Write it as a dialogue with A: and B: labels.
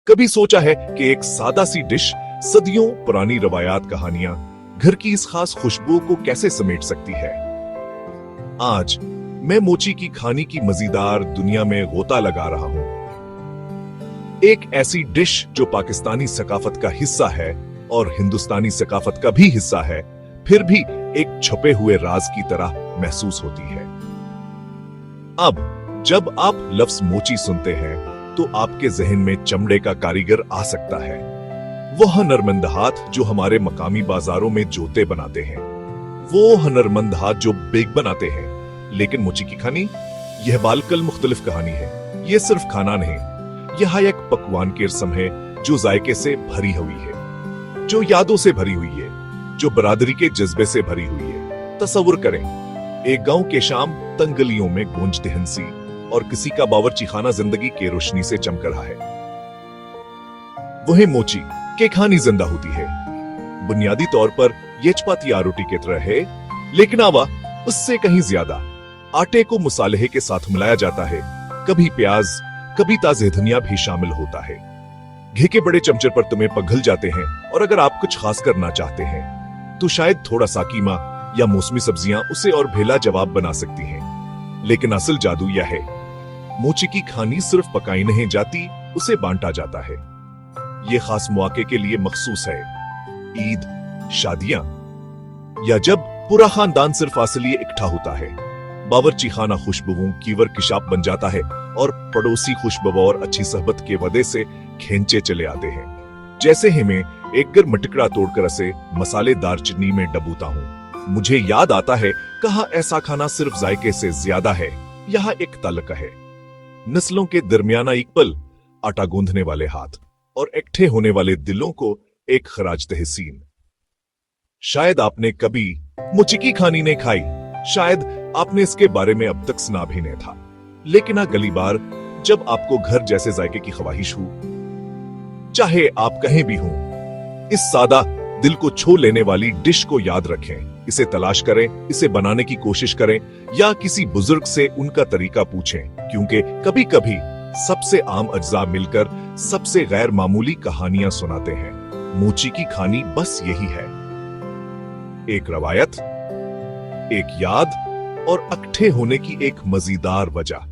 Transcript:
A: कभी सोचा है कि एक सादा सी डिश सदियों पुरानी रवायात कहानियां घर की इस खास खुशबू को कैसे समेट सकती है। आज मैं मोची की खानी की मजेदार दुनिया में गोता लगा रहा हूं। एक ऐसी डिश जो पाकिस्तानी सकाफत का हिस्सा है और हिंदुस्तानी सकाफत का भी हिस्सा है, फिर भी एक छुपे हुए राज की तरह महसूस होती है। अब जब आप लफ्ज मोची सुनते हैं तो आपके जहन में चमड़े का कारीगर आ सकता है, वो हुनरमंद हाथ जो हमारे मकामी बाजारों में जूते बनाते हैं, वो हुनरमंद हाथ जो बेग बनाते हैं। लेकिन मोची की खानी यह बालकल मुख्तलिफ कहानी है। ये सिर्फ खाना नहीं, यह एक पकवान की रस्म है जो जायके से भरी हुई है, जो यादों से भरी हुई है, जो बरादरी के जज्बे से भरी हुई है। तसव्वुर करें, एक गांव के शाम तंग गलियों में गूंजती हंसी और किसी का बावर्ची खाना जिंदगी के रोशनी से चमक रहा है। वही मोची के खानी जिंदा होती है। बुनियादी तौर पर ये चपाती या रोटी की तरह है, लेकिन आवा उससे कहीं ज्यादा। आटे को मुसालेहे के साथ मिलाया जाता है, कभी प्याज, कभी ताजे धनिया भी शामिल होता है। घी के बड़े चमचे पर तुम्हें पिघल जाते हैं, और अगर आप कुछ खास करना चाहते हैं तो शायद थोड़ा सा कीमा या मौसमी सब्जियां उसे और भेला जवाब बना सकती हैं। लेकिन असल जादू यह है, मोची की खानी सिर्फ पकाई नहीं जाती, उसे बांटा जाता है। ये खास मौके के लिए मखसूस है, ईद, शादियां, या जब पूरा खानदान सिर्फ फासलिए इकट्ठा होता है। बावर्ची खाना खुशबुओं की वर्कशॉप बन जाता है और पड़ोसी खुशबू और अच्छी सहबत के वजह से खींचे चले आते हैं। जैसे ही मैं एक गर मटकड़ा तोड़कर उसे मसालेदार चटनी में डबूता हूं, मुझे याद आता है कहा ऐसा खाना सिर्फ जायके से ज्यादा है, यह एक तलक है। नस्लों के दरमियाना एक पल, आटा गूंथने वाले हाथ और इकट्ठे होने वाले दिलों को एक खराज तहसीन। शायद आपने कभी मोची की खानी नहीं खाई, शायद आपने इसके बारे में अब तक सुना भी नहीं था, लेकिन अगली बार जब आपको घर जैसे जायके की ख्वाहिश हो, चाहे आप कहीं भी हों, इस सादा दिल को छू लेने वाली डिश को याद रखें। इसे तलाश करें, इसे बनाने की कोशिश करें, या किसी बुजुर्ग से उनका तरीका पूछें, क्योंकि कभी कभी सबसे आम अज्जा मिलकर सबसे गैर मामूली कहानियां सुनाते हैं। मोची की खानी बस यही है, एक रवायत, एक याद और इकट्ठे होने की एक मजेदार वजह।